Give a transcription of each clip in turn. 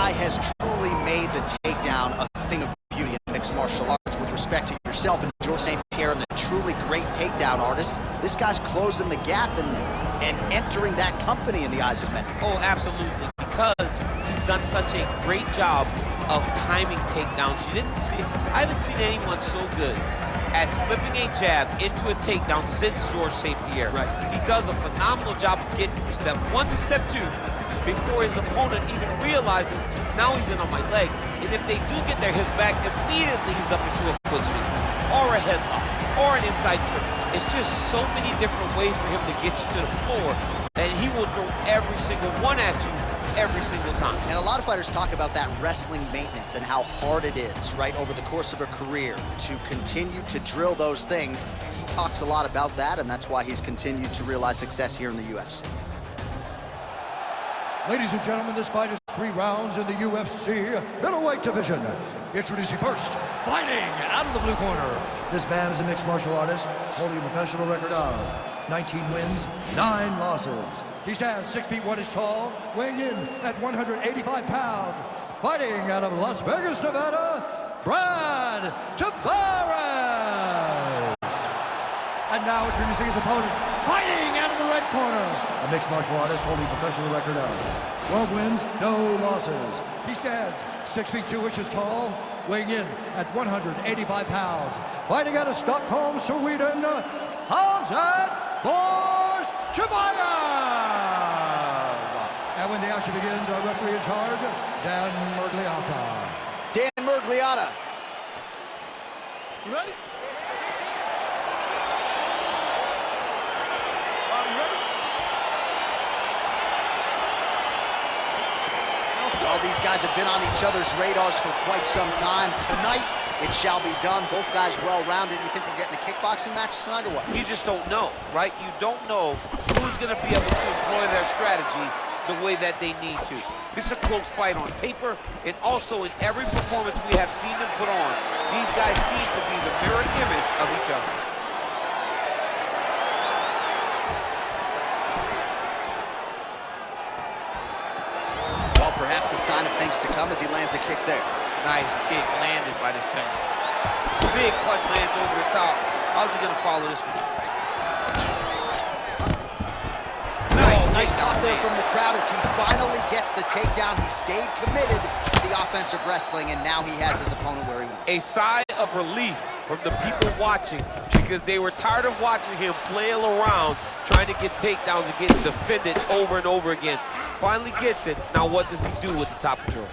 guy has truly made the takedown a thing of beauty in mixed martial arts. With respect to yourself and George St. Pierre and the truly great takedown artists, this guy's closing the gap and entering that company in the eyes of many. Oh, absolutely, because he's done such a great job of timing takedowns. I haven't seen anyone so good at slipping a jab into a takedown since George St. Pierre. Right. He does a phenomenal job of getting from step 1 to step 2 before his opponent even realizes now he's in on my leg. And if they do get their hips back, immediately he's up into a foot sweep or a headlock or an inside trip. It's just so many different ways for him to get you to the floor, and he will throw every single one at you every single time. And a lot of fighters talk about that wrestling maintenance and how hard it is, right, over the course of a career to continue to drill those things. He talks a lot about that, and that's why he's continued to realize success here in the UFC. Ladies and gentlemen, this fight is 3 rounds in the UFC middleweight division. Introducing first, fighting out of the blue corner. This man is a mixed martial artist, holding a professional record of 19 wins, 9 losses. He stands 6 feet 1 inch tall, weighing in at 185 pounds. Fighting out of Las Vegas, Nevada, Brad Tavares. And now introducing his opponent, fighting out of the red corner. A mixed martial artist holding a professional record of 12 wins, no losses. He stands 6 feet 2 inches tall, weighing in at 185 pounds. Fighting out of Stockholm, Sweden, Hamzat Chimaev. And when the action begins, our referee in charge, Dan Mergliata. Dan Mergliata. You ready? Well, these guys have been on each other's radars for quite some time. Tonight, it shall be done. Both guys well-rounded. You think we're getting a kickboxing match tonight or what? You just don't know, right? You don't know who's going to be able to employ their strategy the way that they need to. This is a close fight on paper, and also in every performance we have seen them put on, these guys seem to be the mirror image of each other. Well, perhaps a sign of things to come as he lands a kick there. Nice kick landed by this Kenyan. Big punch lands over the top. How's he going to follow this one? Nice pop there from the crowd as he finally gets the takedown. He stayed committed to the offensive wrestling, and now he has his opponent where he wants. A sigh of relief from the people watching, because they were tired of watching him flail around trying to get takedowns and get defended over and over again. Finally gets it. Now what does he do with the top control?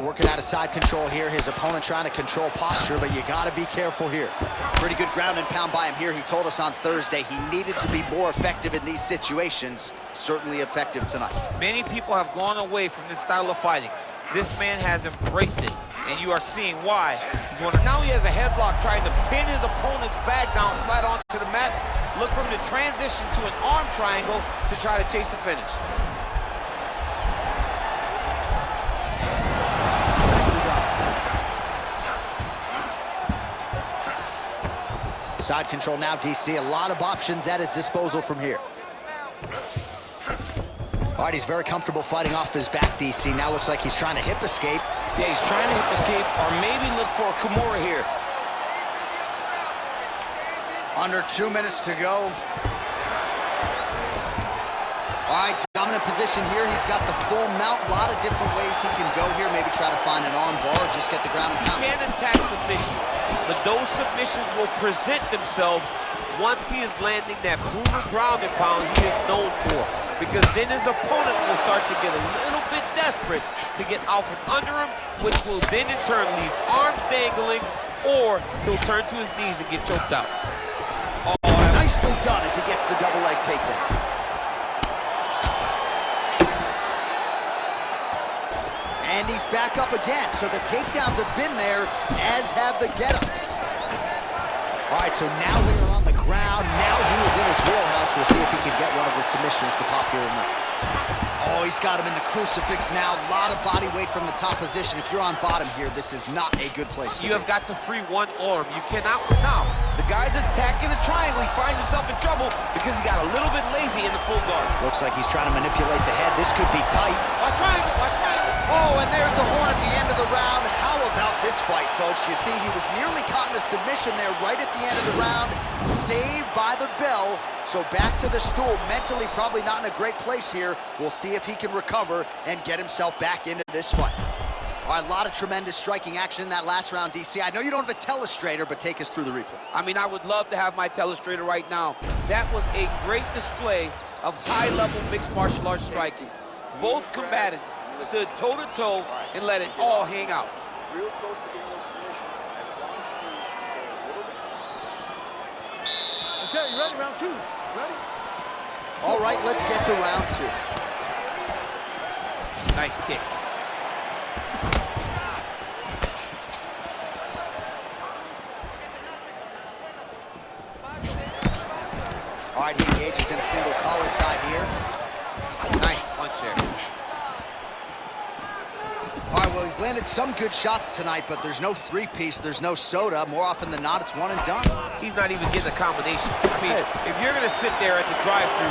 Working out of side control here. His opponent trying to control posture, but you got to be careful here. Pretty good ground and pound by him here. He told us on Thursday he needed to be more effective in these situations. Certainly effective tonight. Many people have gone away from this style of fighting. This man has embraced it, and you are seeing why. Now he has a headlock trying to pin his opponent's back down flat onto the mat. Look for him to transition to an arm triangle to try to chase the finish. Side control now, DC. A lot of options at his disposal from here. All right, he's very comfortable fighting off his back, DC. Now looks like he's trying to hip escape. Yeah, he's trying to hip escape or maybe look for a Kimura here. Under 2 minutes to go. All right, dominant position here. He's got the full mount. A lot of different ways he can go here. Maybe try to find an arm bar or just get the ground and pound. He can attack submission, but those submissions will present themselves once he is landing that brutal ground and pound he is known for. Because then his opponent will start to get a little bit desperate to get out from under him, which will then in turn leave arms dangling, or he'll turn to his knees and get choked out. Oh, nicely done as he gets the double leg takedown. And he's back up again, so the takedowns have been there, as have the get-ups. All right, so now we are on the ground. Now he is in his wheelhouse. We'll see if he can get one of the submissions to pop here tonight. Oh, he's got him in the crucifix now. A lot of body weight from the top position. If you're on bottom here, this is not a good place to be. You have got to free one arm. You cannot. Now, the guy's attacking the triangle. He finds himself in trouble because he got a little bit lazy stability in the full guard. Looks like he's trying to manipulate the head. This could be tight. Watch triangle, watch triangle. Oh, and there's the horn at the end of the round. How about this fight, folks? You see, he was nearly caught in a submission there right at the end of the round. Saved by the bell. So back to the stool. Mentally probably not in a great place here. We'll see if he can recover and get himself back into this fight. All right, a lot of tremendous striking action in that last round, DC. I know you don't have a telestrator, but take us through the replay. I mean, I would love to have my telestrator right now. That was a great display of high-level mixed martial arts striking. Both combatants stood toe-to-toe and let it all hang out. Real close to getting those submissions. I want you to stay a little bit. Okay, you ready? Round two. Ready? All right, let's get to round two. Nice kick. All right, he engages in a single collar tie here. Nice punch there. All right, well, he's landed some good shots tonight, but there's no three-piece, there's no soda. More often than not, it's one and done. He's not even getting a combination. I mean, if you're going to sit there at the drive-thru,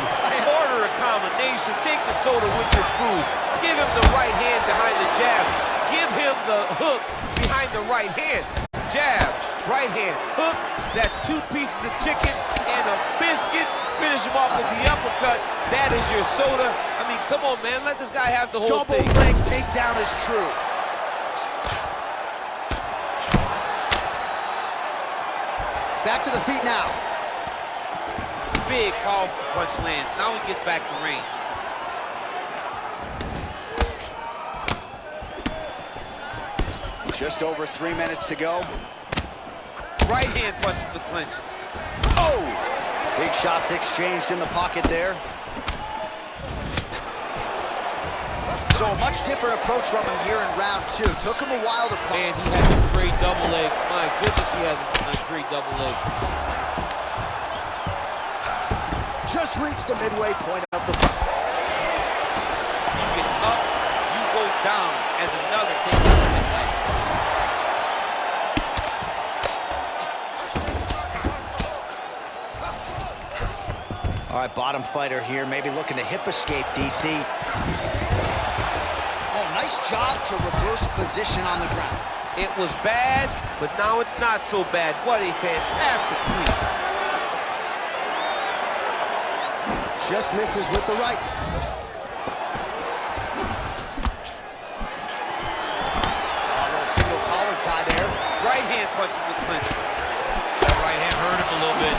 order a combination, take the soda with your food, give him the right hand behind the jab, give him the hook behind the right hand. Jab, right hand, hook, that's 2 pieces of chicken and a biscuit. Finish him off with the uppercut. That is your soda. I mean, come on, man, let this guy have the whole thing. Double leg takedown is true. Back to the feet now. Big, powerful punch lands. Now he gets back to range. Just over 3 minutes to go. Right hand punch to the clinch. Oh! Big shots exchanged in the pocket there. So a much different approach from him here in round two. Took him a while to find. Man, he has a great double leg. My goodness, he has a great double leg. Just reached the midway point of the fight. You get up, you go down as another takedown in that fight. All right, bottom fighter here, maybe looking to hip escape, DC. Oh, nice job to reverse position on the ground. It was bad, but now it's not so bad. What a fantastic sweep. Just misses with the right. A little single collar tie there. Right hand punch to the clinch. That right hand hurt him a little bit.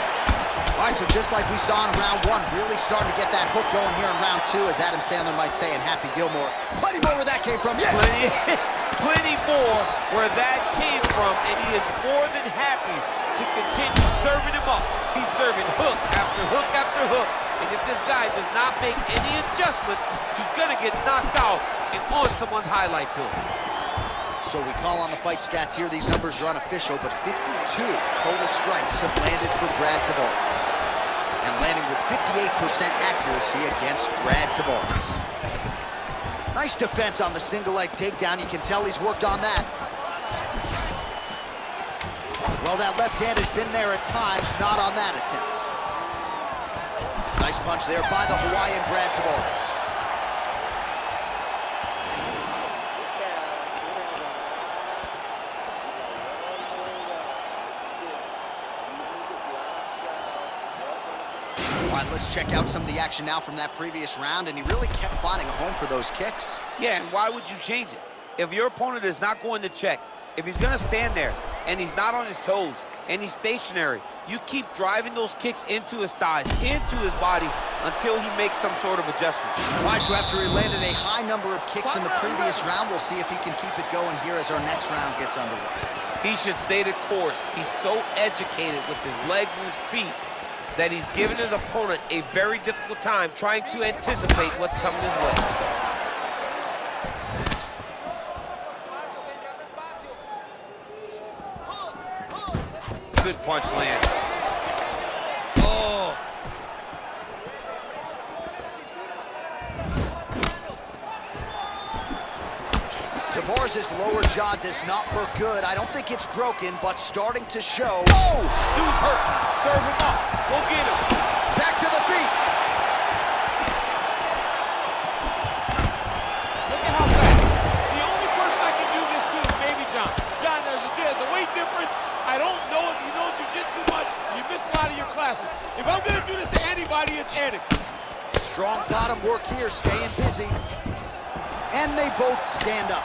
All right, so just like we saw in round one, really starting to get that hook going here in round two, as Adam Sandler might say, and Happy Gilmore. Plenty more where that came from, yeah! Plenty more where that came from, and he is more than happy to continue serving him up. He's serving hook after hook after hook, and if this guy does not make any adjustments, he's gonna get knocked out and on someone's highlight film. So we call on the fight stats here. These numbers are unofficial, but 52 total strikes have landed for Brad Tavares. And landing with 58% accuracy against Brad Tavares. Nice defense on the single leg takedown. You can tell he's worked on that. Well, that left hand has been there at times, not on that attempt. Nice punch there by the Hawaiian Brad Tavares. Let's check out some of the action now from that previous round, and he really kept finding a home for those kicks. Yeah, and why would you change it? If your opponent is not going to check, if he's going to stand there and he's not on his toes and he's stationary, you keep driving those kicks into his thighs, into his body, until he makes some sort of adjustment. All right, so after he landed a high number of kicks in the previous round, we'll see if he can keep it going here as our next round gets underway. He should stay the course. He's so educated with his legs and his feet that he's given his opponent a very difficult time trying to anticipate what's coming his way. Good punch land. Oh. Tavares' lower jaw does not look good. I don't think it's broken, but starting to show. Oh! Dude's hurt. Serve him up. Go get him. Back to the feet. Everybody is at it. Strong bottom work here, staying busy. And they both stand up.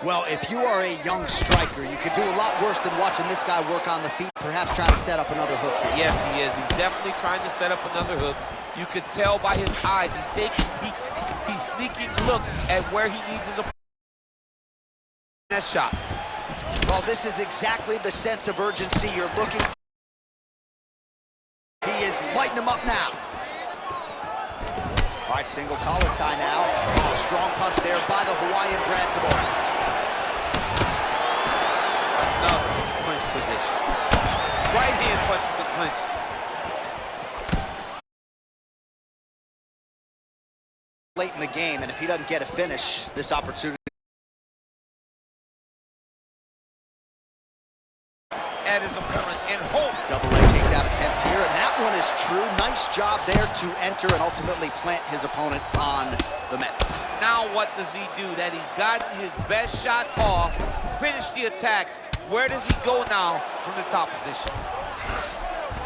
Well, if you are a young striker, you could do a lot worse than watching this guy work on the feet, perhaps trying to set up another hook here. Yes, he is. He's definitely trying to set up another hook. You could tell by his eyes. He's taking peeks. He's sneaking looks at where he needs his opponent. That shot. Well, this is exactly the sense of urgency you're looking for. He is lighting him up now. All right, single collar tie now. Oh, strong punch there by the Hawaiian Brad Tavares. Another clinch position. Right hand punch to the clinch. Late in the game, and if he doesn't get a finish, this opportunity At his opponent and hold. double leg takedown attempt here, and that one is true. Nice job there to enter and ultimately plant his opponent on the mat. Now what does he do? That he's gotten his best shot off, finished the attack. Where does he go now from the top position?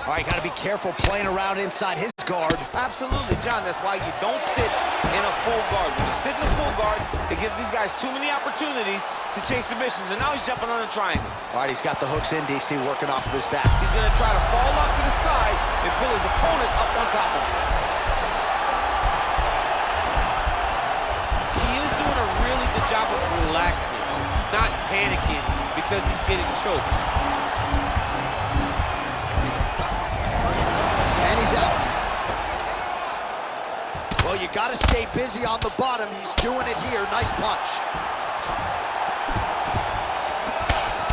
All right, got to be careful playing around inside his guard. Absolutely, John. That's why you don't sit in a full guard. When you sit in a full guard, it gives these guys too many opportunities to chase submissions, and now he's jumping on a triangle. All right, he's got the hooks in, DC, working off of his back. He's going to try to fall off to the side and pull his opponent up on top of him. He is doing a really good job of relaxing, not panicking because he's getting choked. And he's out. Well, you got to stay busy on the bottom. He's doing it here. Nice punch.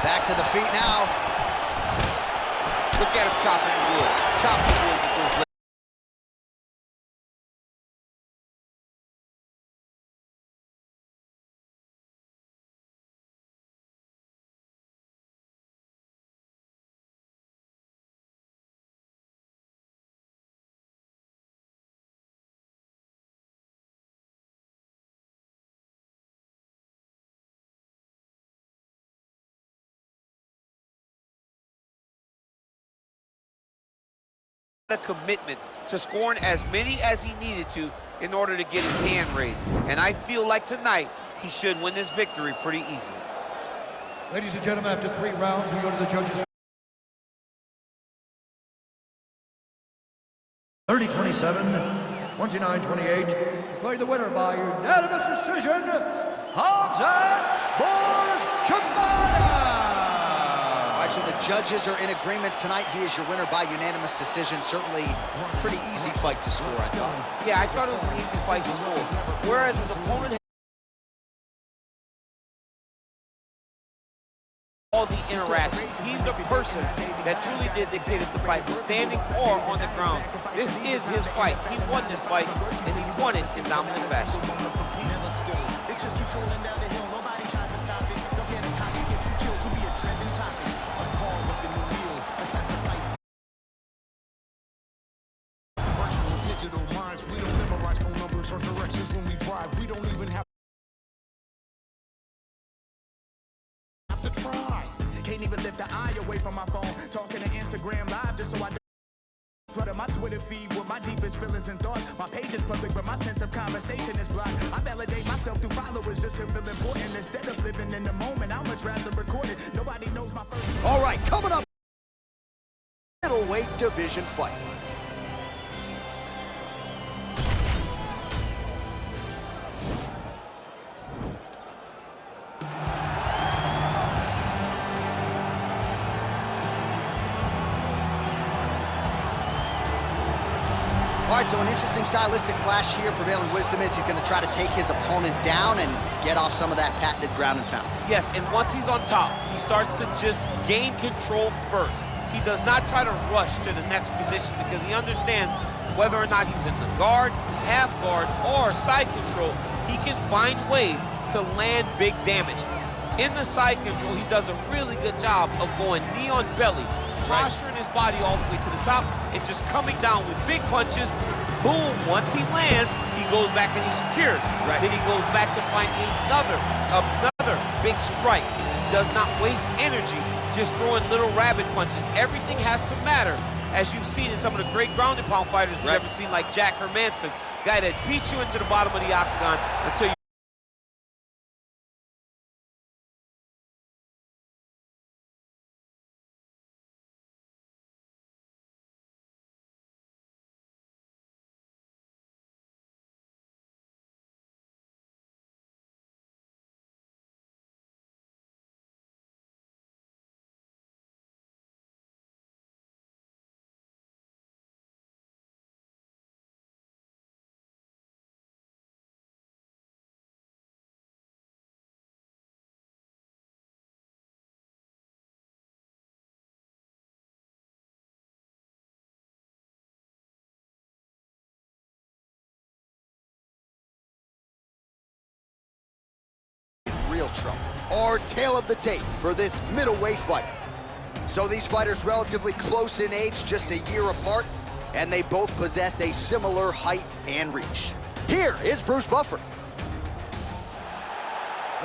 Back to the feet now. Look at him chopping wood. Chopping wood with those legs. A commitment to scoring as many as he needed to in order to get his hand raised. And I feel like tonight he should win this victory pretty easily. Ladies and gentlemen, after 3 rounds, we go to the judges. 30-27, 29-28. Declared the winner by unanimous decision, Hamzat Bourjamada. All right, so the judges are in agreement tonight. He is your winner by unanimous decision. Certainly a pretty easy fight to score, I thought. Yeah, I thought it was an easy fight to score. Whereas his opponent all the interactions. He's the person that truly did dictate if the fight was standing or on the ground. This is his fight. He won this fight, and he won it in dominant fashion. It just keeps rolling down the hill. Nobody tries to stop it. Don't get a copy, get you killed. You'll be a trending topic. A call with the new deal. A sacrifice. Virtual digital minds. We don't memorize phone numbers or directions when we drive. We don't even have to try. Can't even lift the eye away from my phone. Talking to Instagram live just so I clutter my Twitter feed with my deepest feelings and thoughts. My page is public, but my sense of conversation is blocked. I validate myself through followers just to feel important. Instead of living in the moment, I'd much rather record it. Nobody knows my first. All right, coming up, middleweight division fight. All right, so an interesting stylistic clash here. Prevailing wisdom is he's going to try to take his opponent down and get off some of that patented ground and pound. Yes, and once he's on top, he starts to just gain control first. He does not try to rush to the next position because he understands whether or not he's in the guard, half guard, or side control, he can find ways to land big damage. In the side control, he does a really good job of going knee on belly, posturing his body all the way to the top, and just coming down with big punches. Boom, once he lands, he goes back and he secures. Right. Then he goes back to find another big strike. He does not waste energy just throwing little rabbit punches. Everything has to matter, as you've seen in some of the great ground and pound fighters we've ever seen, like Jack Hermanson, guy that beats you into the bottom of the octagon until you real trouble. Our tale of the tape for this middleweight fight. So these fighters relatively close in age, just a year apart, and they both possess a similar height and reach. Here is Bruce Buffer.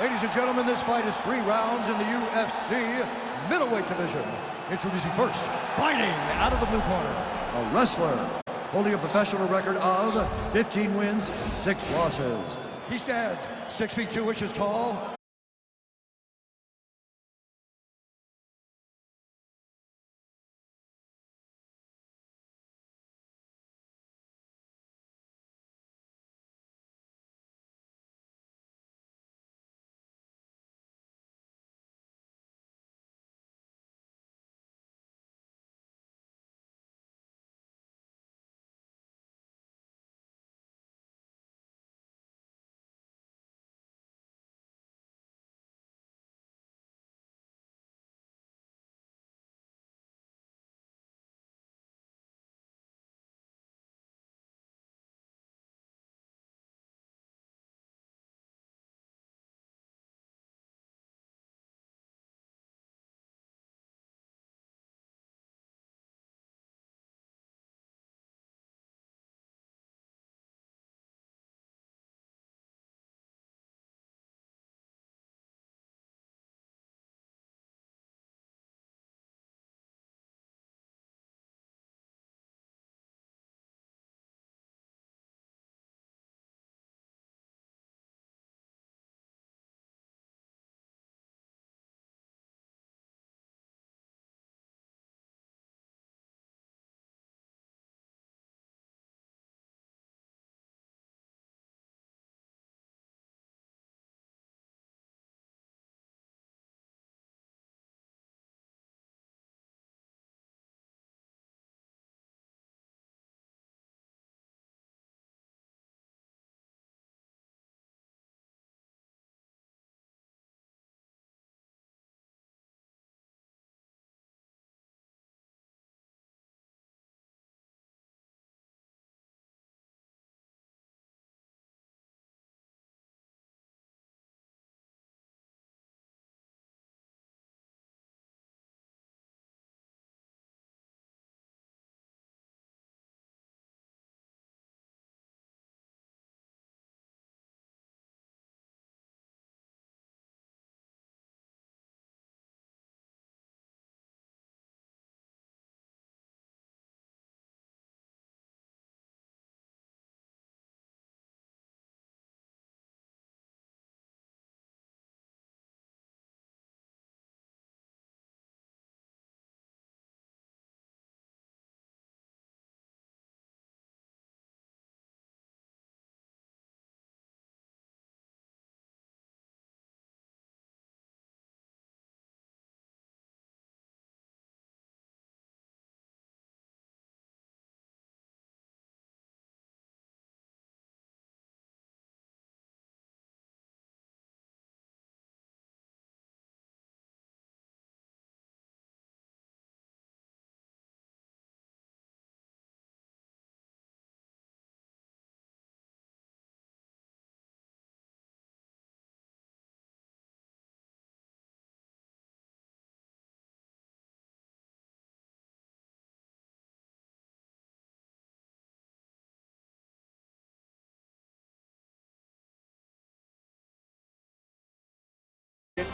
Ladies and gentlemen, this fight is 3 rounds in the UFC middleweight division. Introducing first, fighting out of the blue corner, a wrestler holding a professional record of 15 wins, 6 losses. He stands 6 feet 2 inches tall.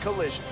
collision.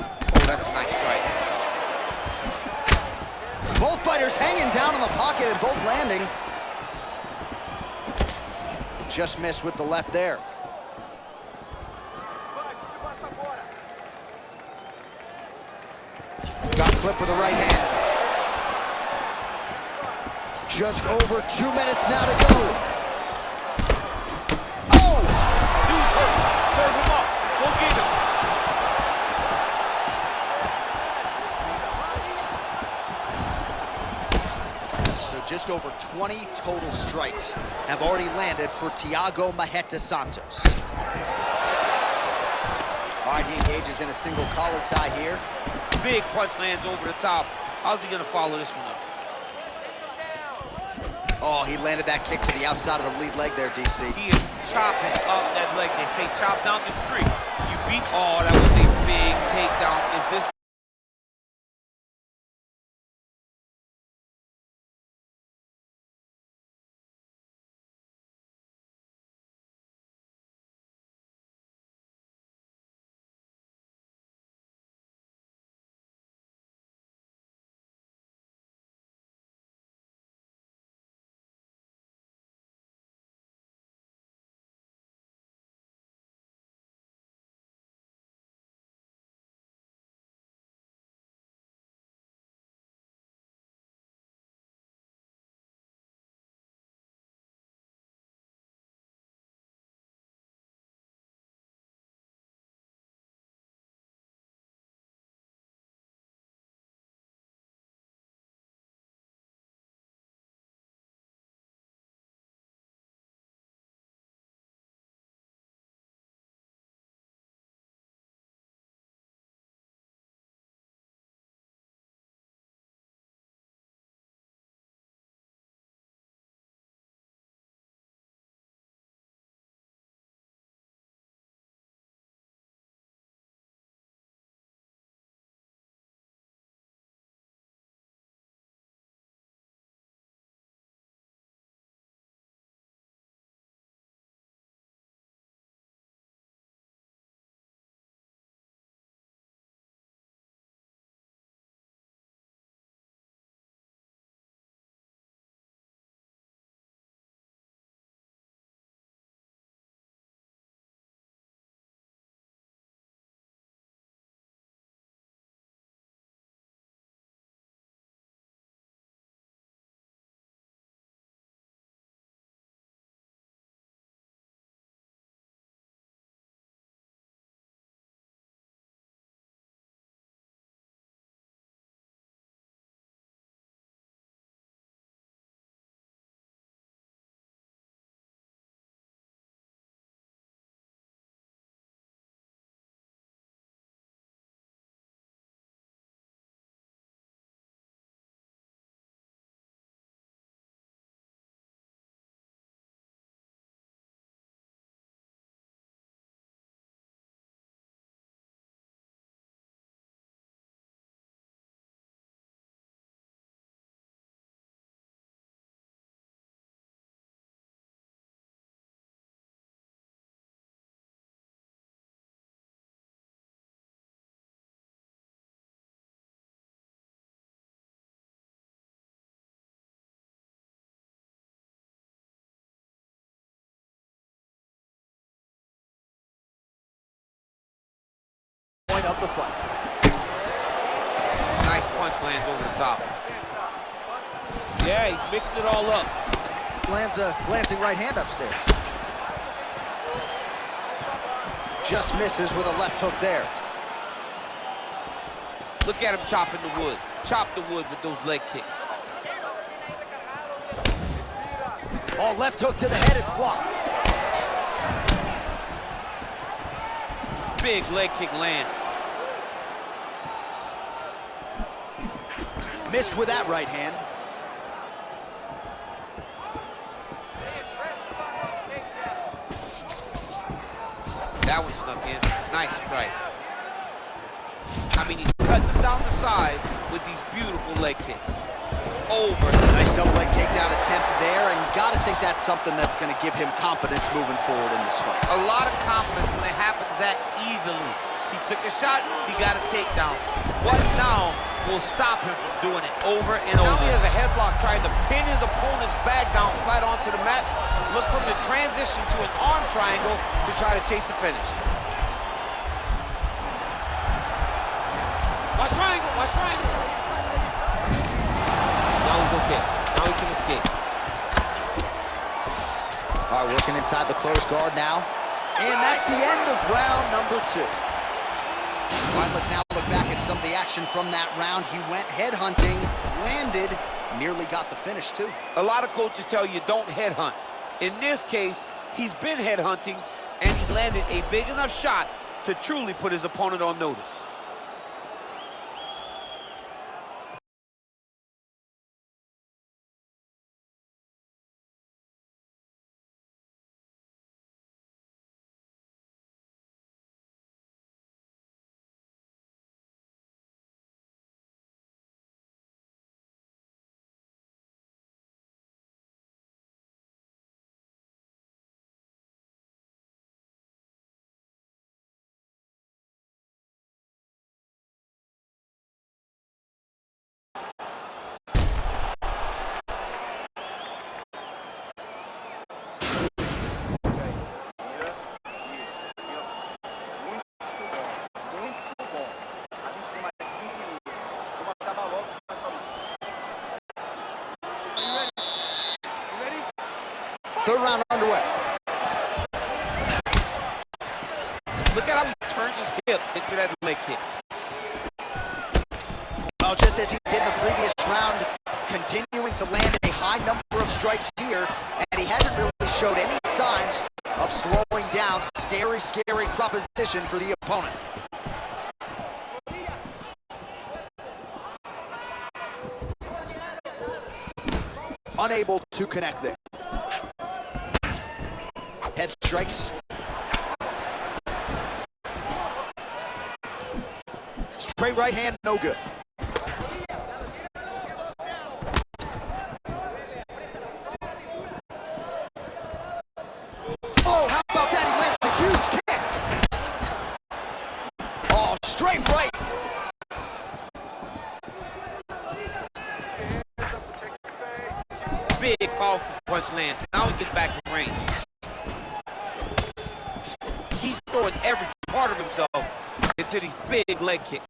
Oh, that's a nice strike. Both fighters hanging down in the pocket and both landing. Just missed with the left there. Got clipped with the right hand. Just over 2 minutes now to go. Oh! Dude's hurt. Serve him up. Go get him. So just over 20 total strikes have already landed for Thiago Marreta Santos. All right, he engages in a single collar tie here. Big punch lands over the top. How's he gonna follow this one up? Oh, he landed that kick to the outside of the lead leg there, DC. He is chopping up that leg. They say chop down the tree. You beat. Oh, that was a big takedown. Is this? Point of the fight. Nice punch lands over the top. Yeah, he's mixing it all up. Lands a glancing right hand upstairs. Just misses with a left hook there. Look at him chopping the wood. Chop the wood with those leg kicks. Oh, left hook to the head, it's blocked. Big leg kick lands. Missed with that right hand. That one snuck in. Nice strike. I mean, he's cutting them down the sides with these beautiful leg kicks. Over. Nice double leg takedown attempt there, and you gotta think that's something that's gonna give him confidence moving forward in this fight. A lot of confidence when it happens that easily. He took a shot, he got a takedown. What now will stop him from doing it over and over? Now he has a headlock trying to pin his opponent's back down flat onto the mat. Look from the transition to an arm triangle to try to chase the finish. Watch triangle, watch triangle. Now he's okay. Now he can escape. All right, working inside the closed guard now. And that's the end of round number 2. All right, let's now look back at some of the action from that round. He went headhunting, landed, nearly got the finish, too. A lot of coaches tell you don't headhunt. In this case, he's been headhunting, and he landed a big enough shot to truly put his opponent on notice. Third round underway. Look at how he turns his hip into that leg kick. Well, just as he did in the previous round, continuing to land a high number of strikes here, and he hasn't really showed any signs of slowing down. Scary, scary proposition for the opponent. Unable to connect there. Head strikes. Straight right hand, no good. Oh, how about that? He lands a huge kick. Oh, straight right. Big, powerful punch lands. Now he gets back in range. He's throwing every part of himself into these big leg kicks.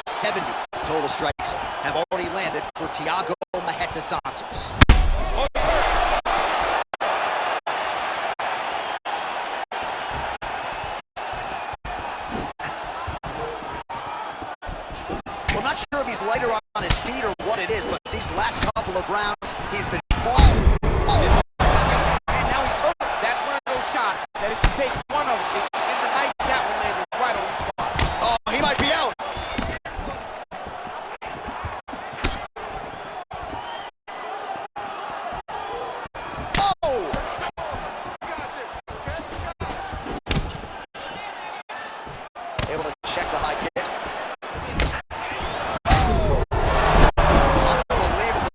70 total strikes have already landed for Thiago Maheta Santos. Well, not sure if he's lighter on his feet or what it is, but these last couple of rounds, he's been falling. Oh. And now he's hurt. That's one of those shots that if you take one of them in the night, that one landed right on the spot. Oh, he might be out. Oh! Able to check the high kick. Oh! Unbelievable.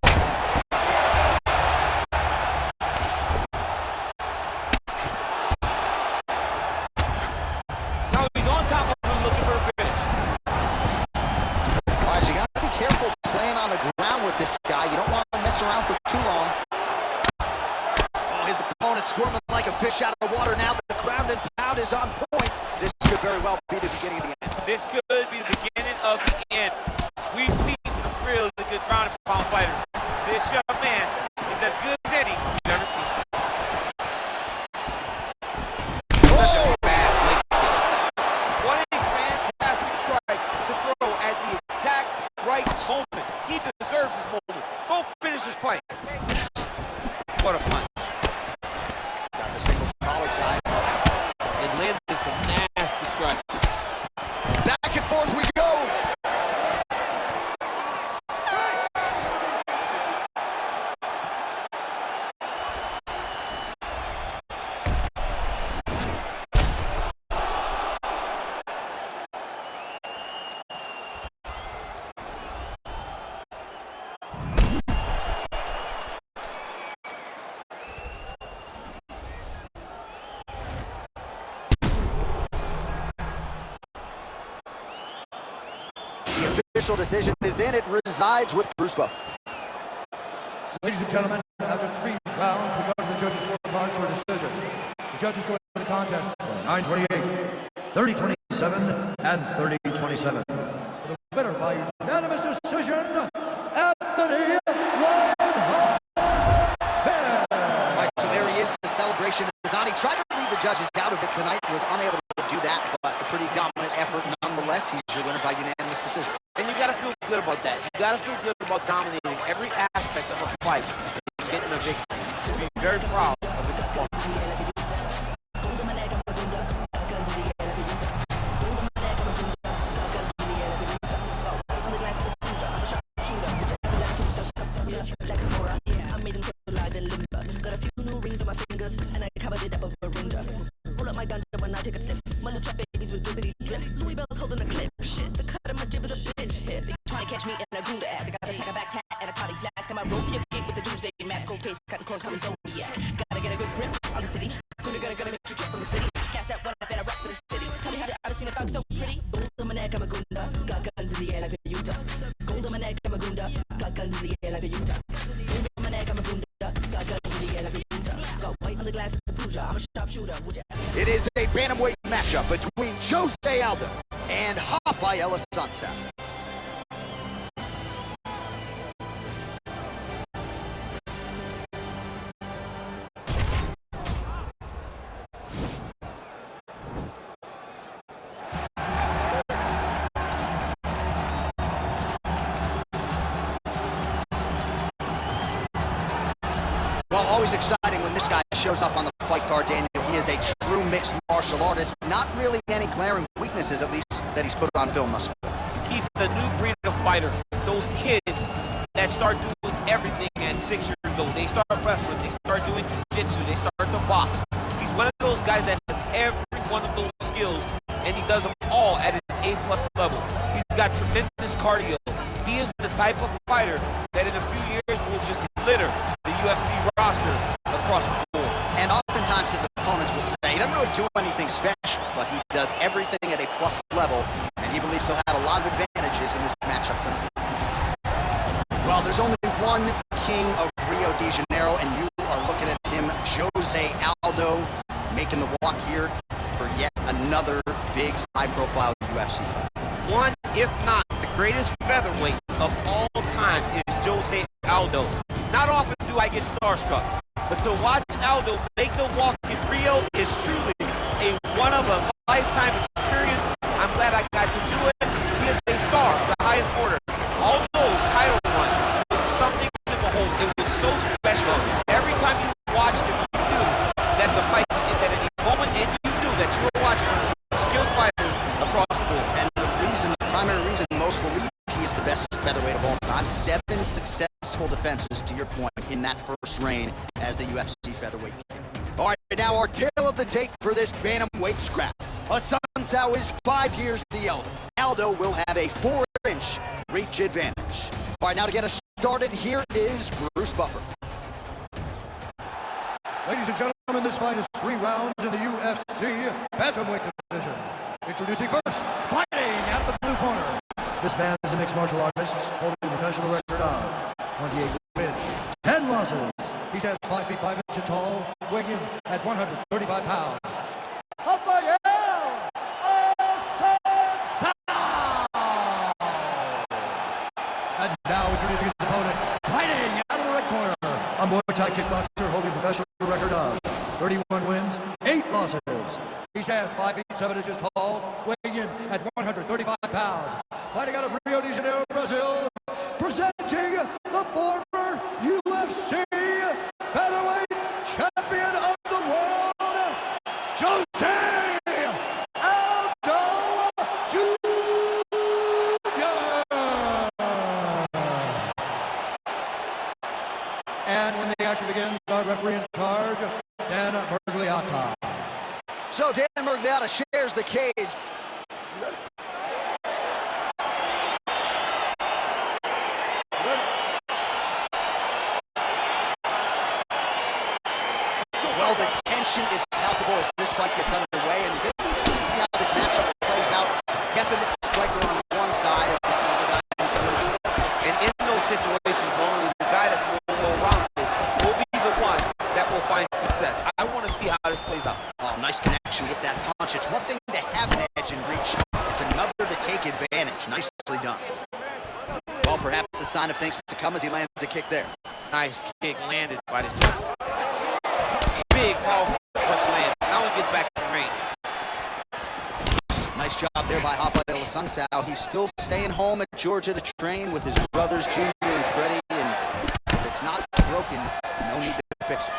Now he's on top of him looking for the finish. All right, so you got to be careful playing on the ground with this guy. You don't want to mess around for too long. Oh, his opponent squirming like a fish out of water now that the ground and pound is on point. This could very well be the beginning of the end. This could be the beginning of the end. We've seen some really good ground and pound fighters. This young man is as good as any you've ever seen. Such a fast leg kick. What a fantastic strike to throw at the exact right moment. He deserves this moment. Go finish his fight. What a punch. Got the single collar tie. It landed some nasty strikes. Back and forth we go. The official decision is in. It resides with Bruce Buff. Ladies and gentlemen, after 3 rounds, we go to the judges' scorecard for a decision. The judges go into the contest 9-28, 30-27, and 30-27. The winner by unanimous decision, Anthony the judges out of it tonight, was unable to do that, but a pretty dominant effort nonetheless. He's your winner by unanimous decision. And you gotta feel good about that. You gotta feel good about dominating every aspect of a fight and getting a victory. Be very proud of his performance. Take a sip. My little trap babies with drippity drip. Louis Bell holding a clip. Shit, the cut of my jib is a bitch. Hit. They trying to catch me in a Gunda app. They gotta take a back tat and a toddy flask. Got my roll for your gate with the doomsday mask. Cold case, cutting close, coming so yeah. Gotta get a good grip on the city. Gonna make you trip from the city. Cast that one and I rap for the city. Tell me how I've seen a thug so pretty. Gold on my neck, I'm a Gunda. Got guns in the air like a Utah. Gold on my neck, I'm a Gunda. Got guns in the air like a Utah. Gold on my neck, I'm a Gunda. Got guns in the air like a Utah. Got white on the glasses to Pooja. I'm a sharpshooter. Would you? It is a bantamweight matchup between Jose Aldo and Rafael Assunção. Well, always exciting when this guy shows up on the fight card, Daniel. He is a true mixed martial artist. Not really any glaring weaknesses, at least, that he's put on film thus far. He's the new breed of fighter. Those kids that start doing everything at 6 years old. They start wrestling, they start doing jiu-jitsu, they start to box. He's one of those guys that has every one of those skills, and he does them all at an A+ level. He's got tremendous cardio. He is the type of fighter that in a few years will just litter the UFC roster across the board. And oftentimes his opponents will say he doesn't really do anything special, but he does everything at a plus level, and he believes he'll have a lot of advantages in this matchup tonight. Well, there's only one king of Rio de Janeiro, and you are looking at him, Jose Aldo, making the walk here for yet another big, high-profile UFC fight. One, if not the greatest featherweight of all time, is Jose Aldo. Not often do I get starstruck, but to watch Aldo make the walk in Rio is truly a one-of-a-lifetime experience. I'm glad I got to do it. He is a star of the highest order. Aldo's title run was something to behold. It was so special. Every time you watched him, you knew that the fight ended at any moment, and you knew that you were watching skilled fighters across the board. And the primary reason most believe he is the best featherweight of all time, 7 successful defenses, to your point, in that first reign as the UFC featherweight king. All right, now our tale of the tape for this bantamweight scrap. Assunção is 5 years the elder. Aldo will have a 4-inch reach advantage. All right, now to get us started, here is Bruce Buffer. Ladies and gentlemen, this fight is 3 rounds in the UFC bantamweight division. Introducing first, fighting out of the blue corner. This man is a mixed martial artist, holding a professional record of 28 wins, 10 losses. He stands 5 feet 5 inches tall, weighing in at 135 pounds. Rafael Assunção! And now introducing his opponent, fighting out of the red corner. A Muay Thai kickboxer holding a professional record of 31 wins, 8 losses. He stands 5 feet 7 inches tall, weighing in at 135 pounds. Fighting out of Rio de Janeiro, Brazil, presenting the former UFC featherweight champion of the world, Jose Aldo Jr. And when the action begins, our referee in charge, Dan Bergliata. So Dan Bergliata shares the cage. Well, the tension is palpable as this fight gets underway, and it'll be interesting to see how this matchup plays out. Definite striker on one side, and another guy on the other. And in those situations, normally the guy that's more well-rounded will be the one that will find success. I want to see how this plays out. Oh, nice connection with that punch. It's one thing to have an edge and reach. It's another to take advantage. Nicely done. Well, perhaps a sign of things to come as he lands a kick there. Nice kick landed by this gentleman. Big, powerful punch landed. Now gets back in range. Nice job there by Rafael Assunção. He's still staying home at Georgia to train with his brothers, Junior and Freddie, and if it's not broken, no need to fix it.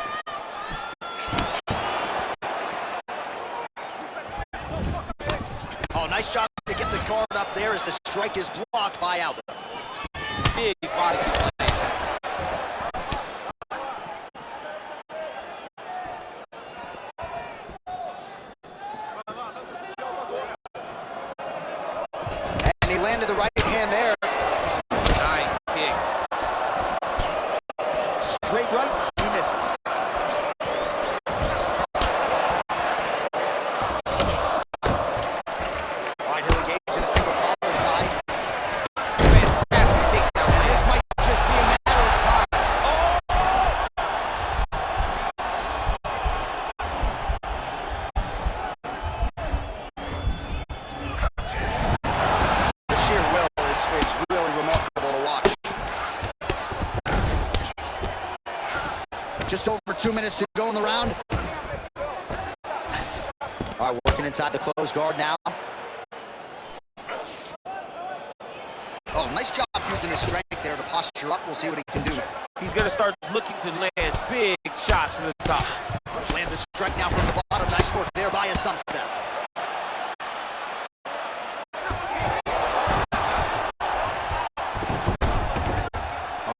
Oh, nice job to get the guard up there as the strike is blocked by Aldo. Big body kick. And he landed the right hand there. Nice kick. Straight right, he misses. All right, he'll engage in a single follow tie. Fantastic takedown. And this might just be a matter of time. The sheer will is really remarkable to watch. Just over 2 minutes to go in the round. All right, working inside the closed guard now. Oh, nice job using his strength there to posture up. We'll see what he can do. He's going to start looking to land big shots from the top. Lands a strike now from the bottom. Nice work there by Assunção.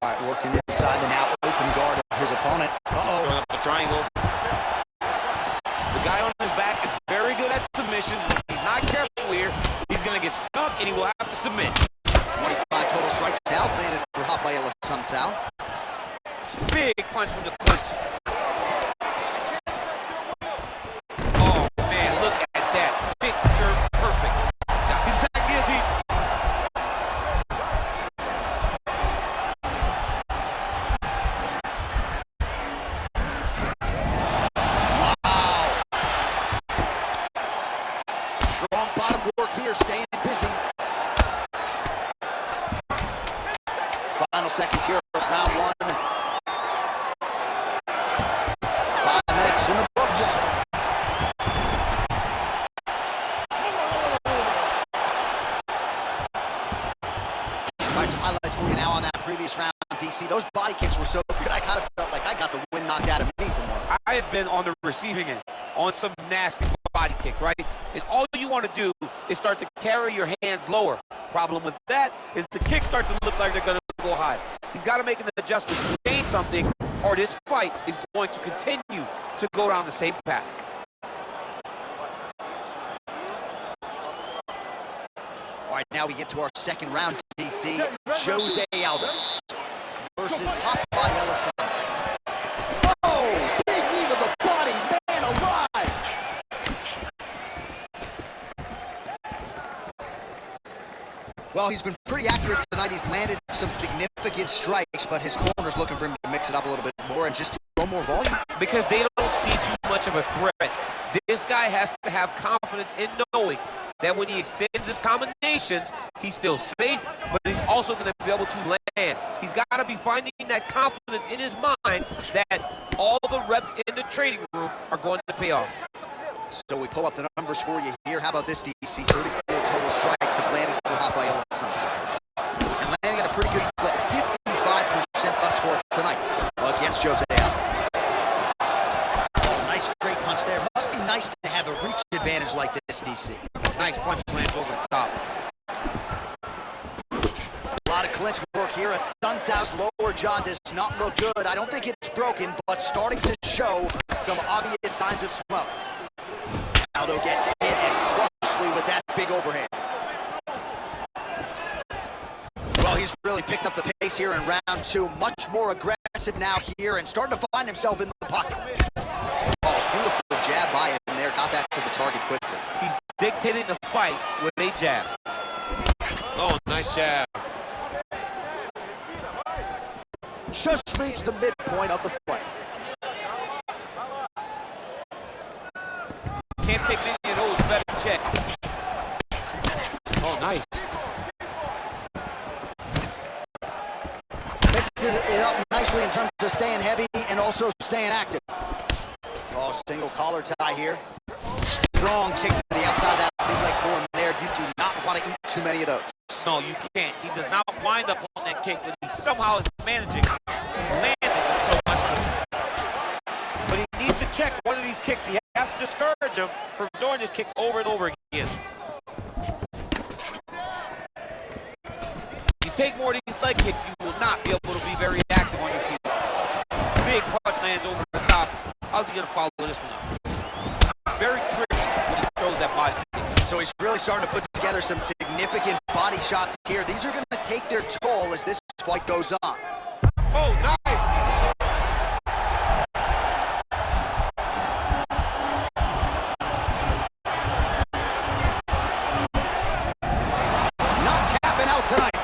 All right, working inside the now open guard of his opponent. Throwing up the triangle. The guy on his back is very good at submissions. If he's not careful here, he's going to get stuck and he will have to submit. 25 total strikes now landed for Rafael Assunção. Big punch from the clinch. Oh, man, look at that. Picture perfect. Now, he's at guillotine. Strong bottom work here, staying busy. Final seconds here of round one. 5 minutes in the books. All right, some highlights for you now on that previous round, DC. Those body kicks were so good, I kind of felt like I got the wind knocked out of me from one. I have been on the receiving end on some nasty body kicks, right? And all you want to do is start to carry your hands lower. Problem with that is the kicks start to look like they're going to go high. He's got to make an adjustment to change something, or this fight is going to continue to go down the same path. All right, now we get to our second round, DC. Jose Aldo versus Rafael Assunção. Oh, big knee to the body, man alive! Well, he's been pretty accurate tonight. He's landed some significant strikes, but his corner's looking for him to mix it up a little bit more and just to throw more volume. Because they don't see too much of a threat. This guy has to have confidence in knowing that when he extends his combinations, he's still safe, but he's also going to be able to land. He's got to be finding that confidence in his mind that all the reps in the training room are going to pay off. So we pull up the numbers for you here. How about this, DC? 34 total strikes have landed for Rafael Assunção. And landing at a pretty good clip, 55% thus far tonight against Jose Aldo. Oh, nice straight punch there. Must be nice to have a reach advantage like this, DC. Nice punch lands over the top. A lot of clinch work here. Assunção's lower jaw does not look good. I don't think it's broken, but starting to show some obvious signs of swelling. Aldo gets hit and flushly with that big overhand. Well, he's really picked up the pace here in round two. Much more aggressive now here and starting to find himself in the pocket. Oh, beautiful jab by him there. Got that to the target quickly. He's dictating the fight with a jab. Oh, nice jab. Just reached the midpoint of the fight. Can't take any of those, better check. Oh, nice. Mixes it up nicely in terms of staying heavy and also staying active. Oh, single collar tie here. Strong kick to the outside of that lead leg forearm there. You do not want to eat too many of those. No, you can't. He does not wind up on that kick, but he somehow is managing to land it so much. But he needs to check one of these kicks. He has to discourage him from doing this kick over and over again. You take more of these leg kicks, you will not be able to be very active on your feet. Big punch lands over the top. How's he going to follow this one up? Very tricky when he throws that body kick. So he's really starting to put together some significant body shots here. These are going to take their toll as this fight goes on. Oh, nice! Not tapping out tonight.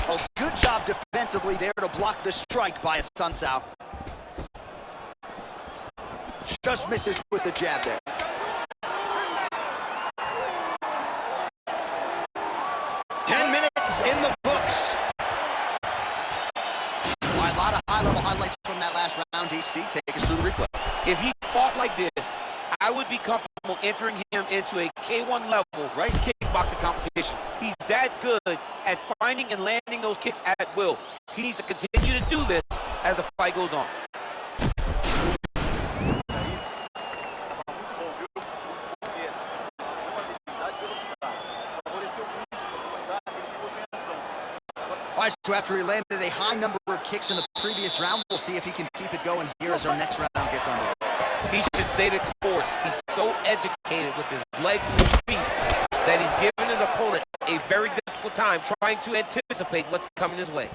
Oh, good job defensively there to block the strike by Sun Sao. Just misses with the jab there. In the books. All right, a lot of high-level highlights from that last round. DC, take us through the replay. If he fought like this, I would be comfortable entering him into a K1 level kickboxing competition. He's that good at finding and landing those kicks at will. He needs to continue to do this as the fight goes on. All right, so after he landed a high number of kicks in the previous round, we'll see if he can keep it going here as our next round gets underway. He should stay the course. He's so educated with his legs and his feet that he's giving his opponent a very difficult time trying to anticipate what's coming his way.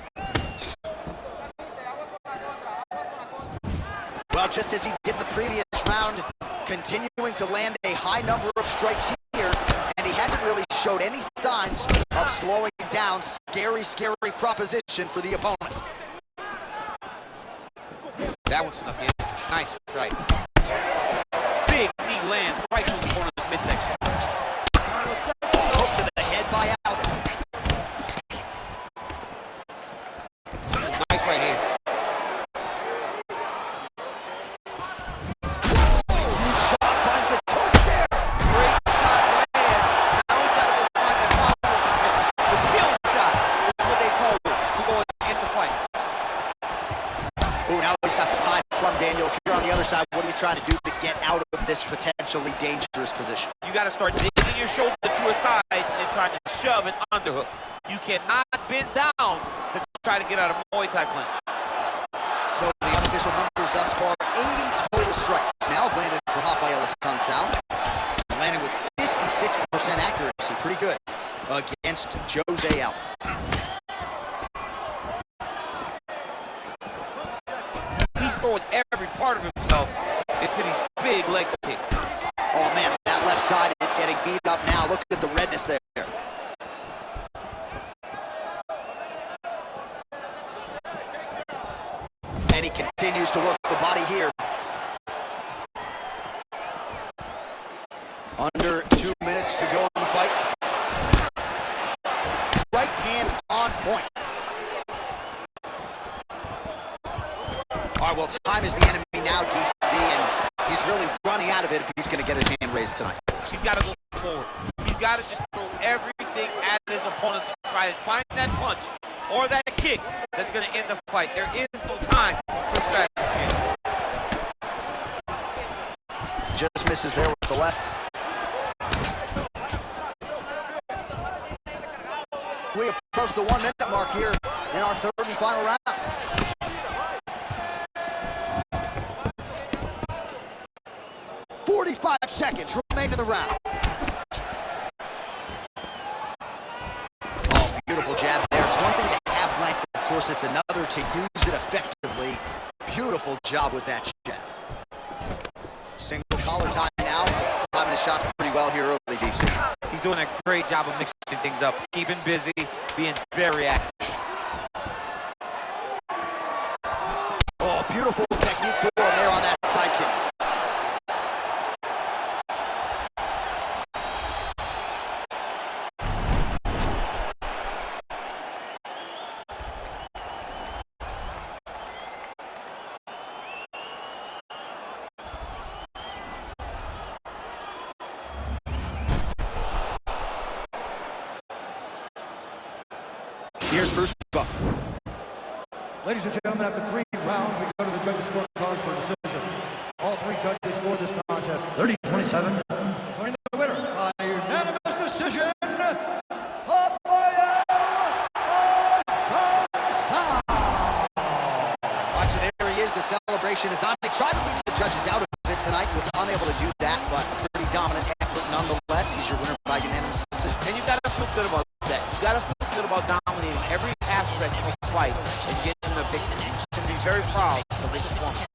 Well, just as he did in the previous round, continuing to land a high number of strikes here, and he hasn't really showed any signs of slowing down. Scary, scary proposition for the opponent. That one snuck in. Nice strike. Big knee lands right to the corner's midsection. Hook to the head by Aldo. Nice right hand. Huge shot finds the torch there. Great shot lands. Now he's got to go find that follow-up. The kill shot is what they call it to go in the fight. Ooh, now he's got the tie from Daniel. If you're on the other side, what are you trying to do to get out of this potentially dangerous position? You got to start digging your shoulder to a side and trying to shove an underhook. You cannot bend down to try to get out of Muay Thai clinch. So the unofficial numbers thus far, 80 total strikes now have landed for Rafael Sun Sao. Landing with 56% accuracy, pretty good, against Jose Aldo. He's throwing every part of himself into these big leg kicks. Oh man, that left side is getting beat up now. Look at the redness there. And he continues to work the body here. Under 2 minutes to go in the fight. Right hand on point. All right, well, time is the enemy now, DC, and he's really running out of it if he's going to get his hand raised tonight. He's got to go forward. He's got to just throw everything at his opponent to try to find that punch or that kick that's going to end the fight. There is no time for strategy. Just misses there with the left. We approach the 1 minute mark here in our third and final round. "45 seconds remain in the round." Oh, beautiful jab there. It's one thing to have length, of course, it's another to use it effectively. Beautiful job with that jab. Single collar tie now. Timing his shots pretty well here early, DC. He's doing a great job of mixing things up, keeping busy, being very active. Oh, beautiful technique for him there on that side kick. Here's Bruce Buffer. Ladies and gentlemen, after 3 rounds, we go to the judges' scorecards for decision. All 3 judges scored this contest 30-27, declaring the winner by unanimous decision of Watch, so there he is. The celebration is on. He tried to leave the judges out of it tonight. Was unable to do that, but a pretty dominant effort nonetheless. He's your winner by unanimous decision. And you gotta feel good about that. You gotta feel good about dominating every aspect of a fight and getting the victory. You should be very proud of his performance.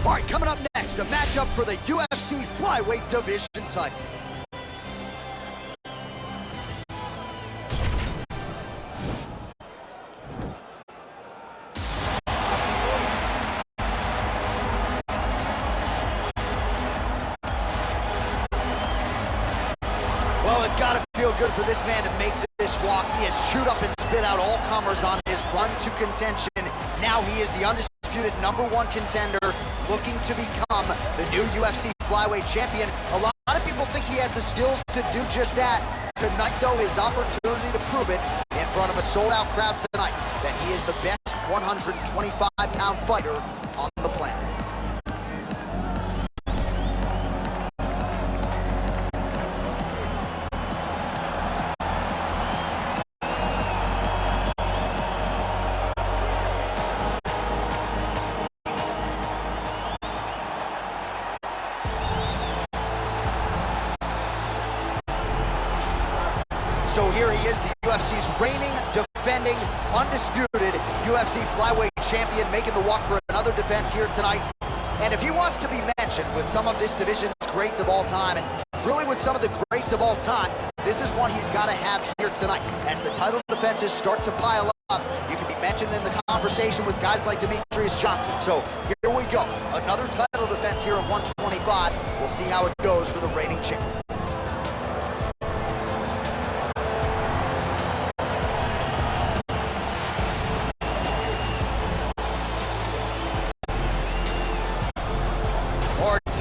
All right, coming up next, a matchup for the UFC flyweight division title. Well, it's got to feel good for this man to make this walk. He has chewed up and spit out all comers on his run to contention. Now he is the undisputed #1 contender, looking to become the new UFC flyweight champion. A lot of people think he has the skills to do just that. Tonight, though, his opportunity to prove it in front of a sold-out crowd tonight, that he is the best 125-pound fighter on the planet. So here he is, the UFC's reigning, defending, undisputed UFC flyweight champion, making the walk for another defense here tonight. And if he wants to be mentioned with some of this division's greats of all time, and really with some of the greats of all time, this is one he's got to have here tonight. As the title defenses start to pile up, you can be mentioned in the conversation with guys like Demetrius Johnson. So here we go, another title defense here at 125. We'll see how it goes for the reigning champion.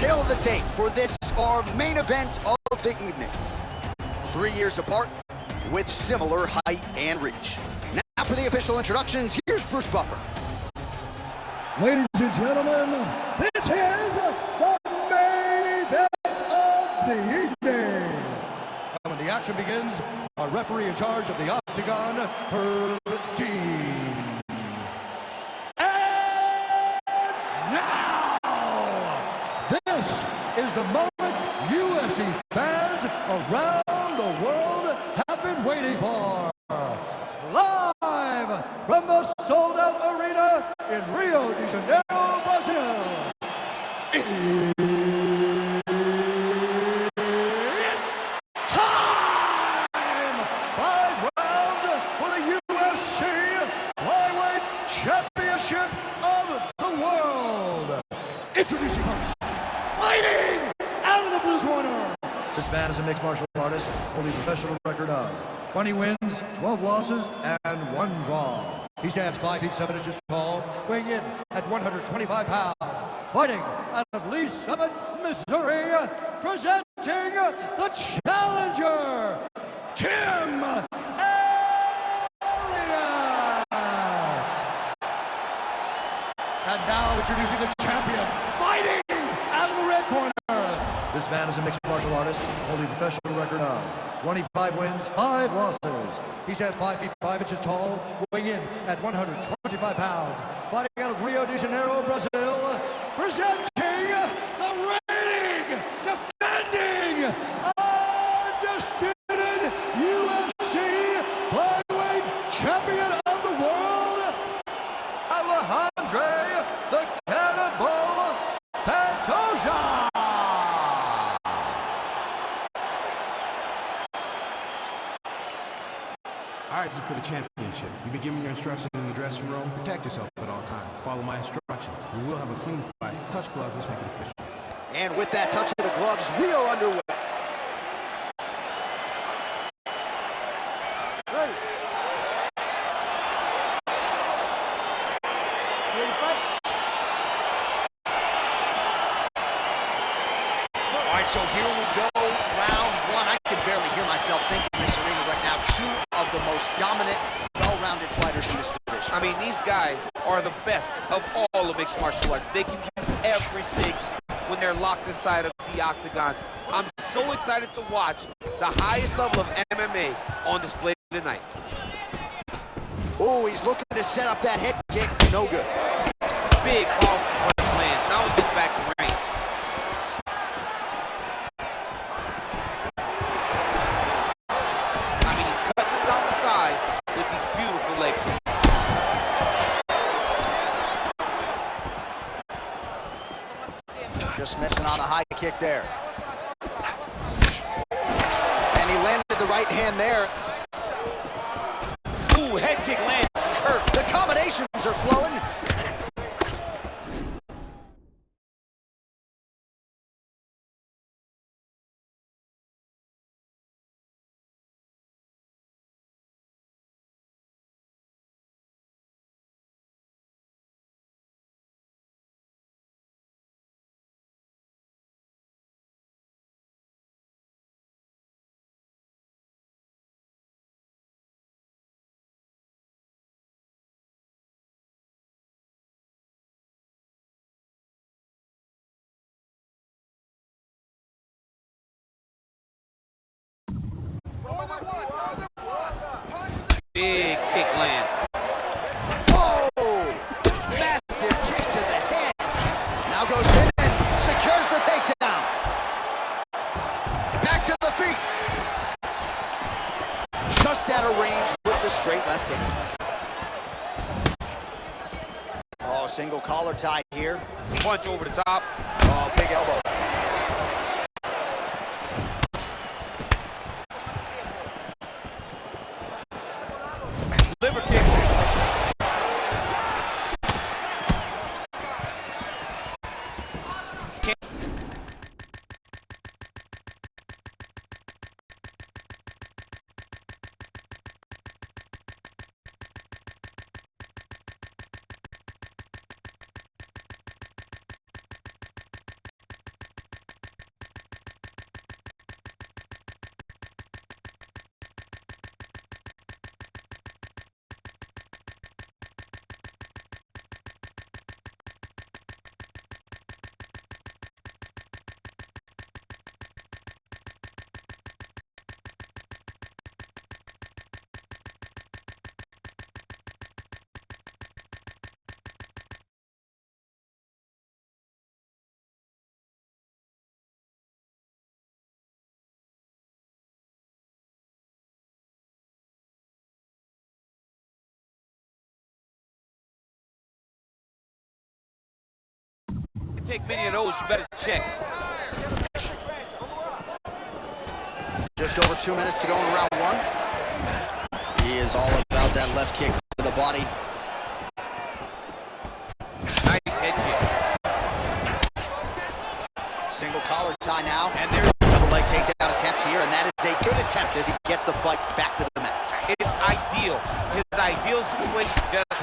Tail of the tape for this, our main event of the evening. 3 years apart with similar height and reach. Now for the official introductions, here's Bruce Buffer. Ladies and gentlemen, this is the main event of the evening. And when the action begins, our referee in charge of the Octagon, Herb Dean. And now, this is the moment UFC fans around the world have been waiting for. Live from the sold-out arena in Rio de Janeiro, Brazil. It's time! 5 rounds for the UFC Flyweight Championship of the World. Introducing first, fighting out of the blue corner. This man is a mixed martial artist, holding a professional record of 20 wins, 12 losses, and 1 draw. He stands 5 feet 7 inches tall, weighing in at 125 pounds. Fighting out of Lee Summit, Missouri, presenting the challenger, Tim Elliott. And now introducing the champion, fighting out of the red corner. This man is a mixed martial artist, holding a professional record of 25 wins, 5 losses. He stands 5 feet 5 inches tall, weighing in at 125 pounds. Fighting out of Rio de Janeiro, Brazil, presenting the reigning, defending, undisputed UFC flyweight champion of the world, Alejandro the Cannibal Pantoja. All right, this is for the championship. You've been given your instructions in the dressing room. Protect yourself at all times. Follow my instructions. We will have a clean fight. Touch gloves. Let's make it official. And with that touch of the gloves, we are underway. All right, so here we go. Round one. I can barely hear myself thinking in this arena right now. Two of the most dominant, well-rounded fighters in this division. I mean, these guys are the best of all of mixed martial arts. They can do everything when they're locked inside of the octagon. I'm so excited to watch the highest level of MMA on display tonight. Oh, he's looking to set up that head kick. No good. Big, powerful punch lands. Now he gets back to range. I mean, he's cutting them down the sides with these beautiful leg kicks. Just missing on the high kick there. And he landed the right hand there. Ooh, head kick lands. Hurt. The combinations are flowing. Big kick lands. Oh! Massive kick to the head. Now goes in and secures the takedown. Back to the feet. Just out of range with the straight left hook. Oh, single collar tie here. Punch over the top. Oh, big elbow. Liver kick. Take many of those, you better check. Just over 2 minutes to go in round one. He is all about that left kick to the body. Nice head kick. Single collar tie now, and there's a double leg takedown attempt here, and that is a good attempt as he gets the fight back to the mat. It's ideal. His ideal situation just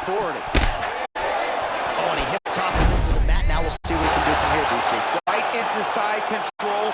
authority. Oh, and he hip tosses him to the mat. Now we'll see what he can do from here, DC. Right into side control.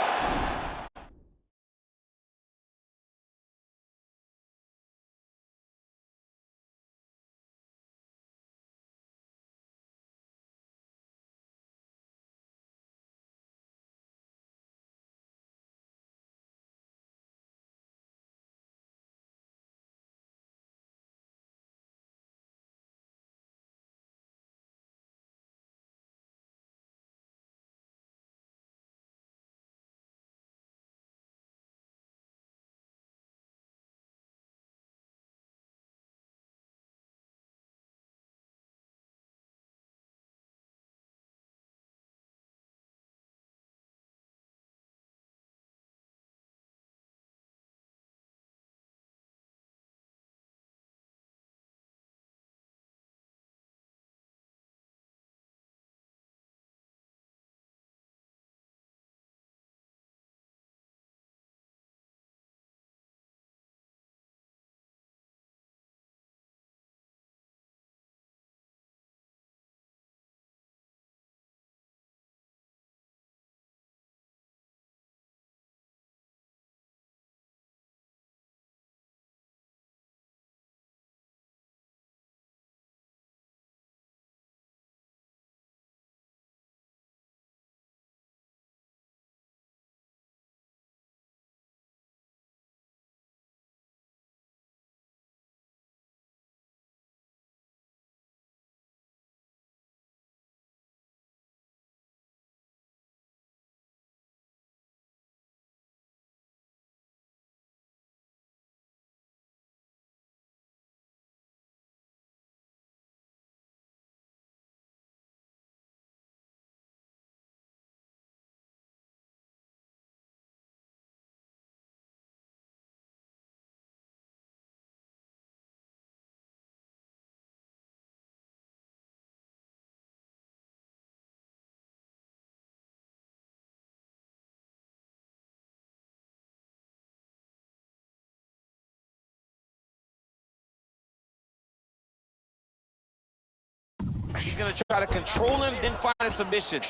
He's going to try to control him, then find a submission.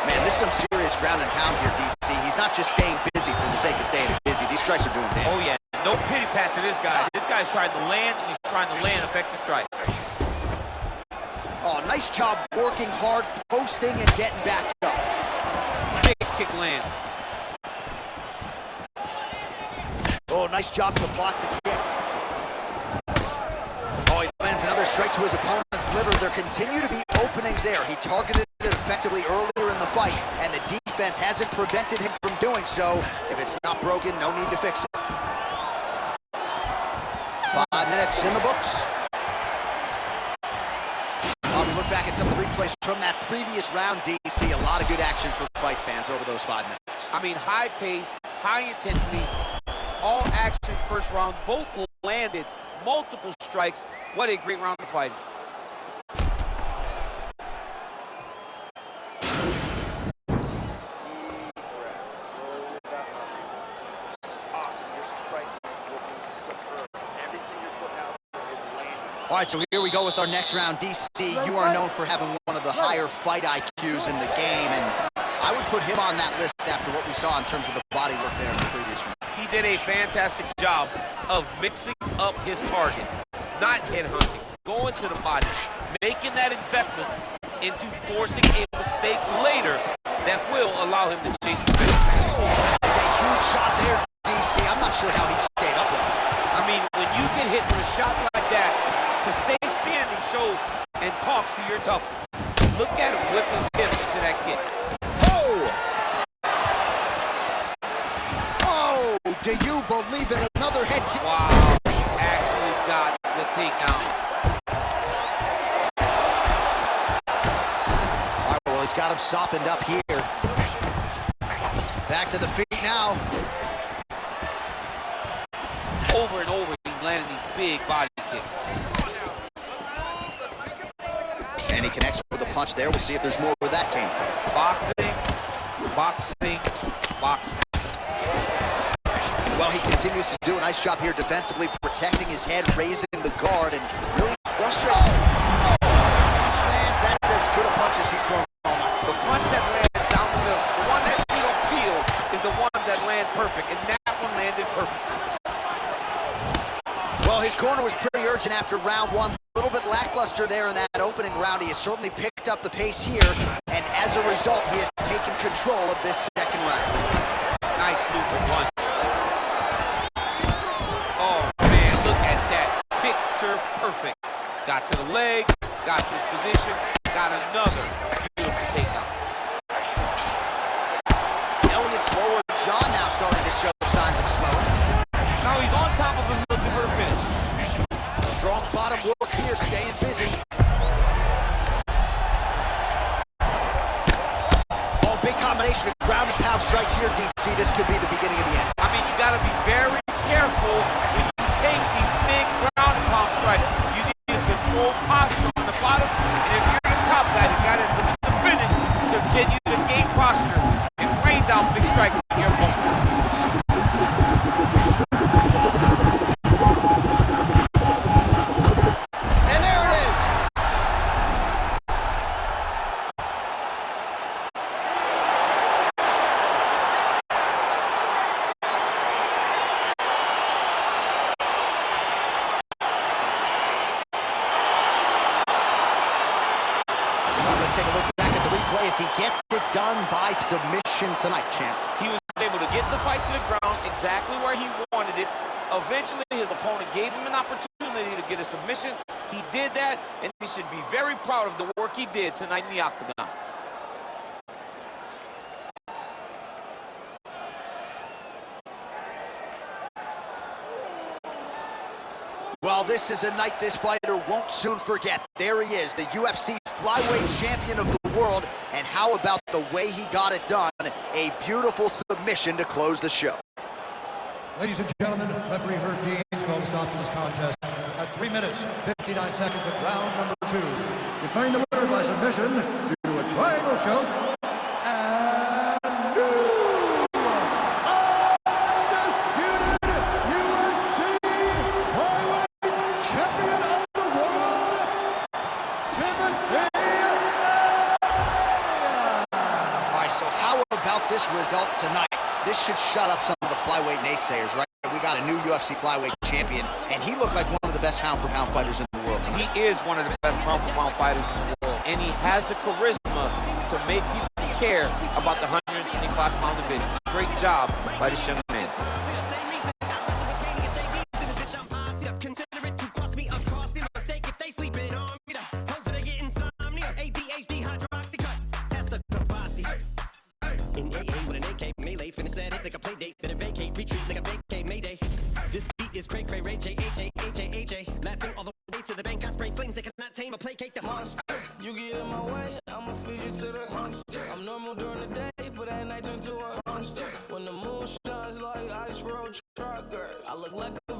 Man, this is some serious ground and pound here, DC. He's not just staying busy for the sake of staying busy. These strikes are doing damage. Oh, yeah. No pity pat to this guy. This guy's trying to land, and he's trying to land effective strikes. Oh, nice job working hard, posting, and getting back up. Big kick lands. Oh, nice job to block the kick. Oh, he lands another strike to his opponent's liver. There continue to be openings there. He targeted it effectively earlier in the fight, and the defense hasn't prevented him from doing so. If it's not broken, no need to fix it. 5 minutes in the books. We look back at some of the replays from that previous round, DC. A lot of good action for fight fans over those 5 minutes. I mean, high pace, high intensity, all action first round. Both landed multiple strikes. What a great round of fighting. All right, so here we go with our next round. DC, you are known for having one of the higher fight IQs in the game, and I would put him on that list after what we saw in terms of the body work there in the previous round. He did a fantastic job of mixing up his target, not headhunting, going to the body, making that investment into forcing a mistake later that will allow him to chase the finish. That's a huge shot there, DC. I'm not sure how he stayed up with it. I mean, when you get hit with shots like that, to stay standing shows and talks to your toughness. Look at him whip his hip into that kick. Oh! Oh! Do you believe it? Another head kick. Wow, he actually got the takedown. All right, well, he's got him softened up here. Back to the feet now. Over and over, he's landing these big body kicks. And he connects with a punch there. We'll see if there's more where that came from. Boxing, boxing, boxing. Well, he continues to do a nice job here defensively, protecting his head, raising the guard and really frustrating. Punch lands. That's as good a punch as he's thrown all night. The punch that lands down the middle, the one that you don't feel, is the ones that land perfect, and that one landed perfect. Well, his corner was pretty urgent after round one. A little bit lackluster there in that opening round. He has certainly picked up the pace here, and as a result, he has taken control of this second round. Nice looping punch. Oh, man, look at that. Picture perfect. Got to the leg, got to his position, got another beautiful takedown. Elliott's lower jaw now starting to show signs of slowing. Now he's on top of him looking for the finish. Strong bottom work here, staying busy. Oh, big combination of ground and pound strikes here, DC. This could be the beginning of the end. I mean, you got to be very careful when you take these big ground and pound strikes. You need to control posture on the bottom, and if you're the top guy, you got to look at the finish to continue to gain posture and rain down big strikes on your opponent. And there it is. Let's take a look back at the replay as he gets it done by submission tonight, champ. He was able to get the fight to the ground exactly where he wanted it. Eventually, his opponent gave him an opportunity to get a submission. He did that, and he should be very proud of the work he did tonight in the octagon. Well, this is a night this fighter won't soon forget. There he is, the UFC flyweight champion of the world. And how about the way he got it done? A beautiful submission to close the show. Ladies and gentlemen, referee Herb Deans called a stop to this contest at 3 minutes, 59 seconds of round number 2. Declaring the winner by submission due to a triangle choke, and new undisputed UFC flyweight champion of the world, Timothy. All right, so how about this result tonight? This should shut up some of the flyweight naysayers, right? We got a new UFC flyweight champion, and he looked like one of the best pound-for-pound fighters in the world tonight. He is one of the best pound-for-pound fighters in the world, and he has the charisma to make people care about the 125-pound division. Great job by this young man. This beat is cray cray ray J-H-A-H-A-H-A. Laughing all the way to the bank. I spray flames that cannot tame or placate the monster. You get in my way, I'ma feed you to the monster. I'm normal during the day, but at night turn to a monster. When the moon shines like ice road truckers, I look like a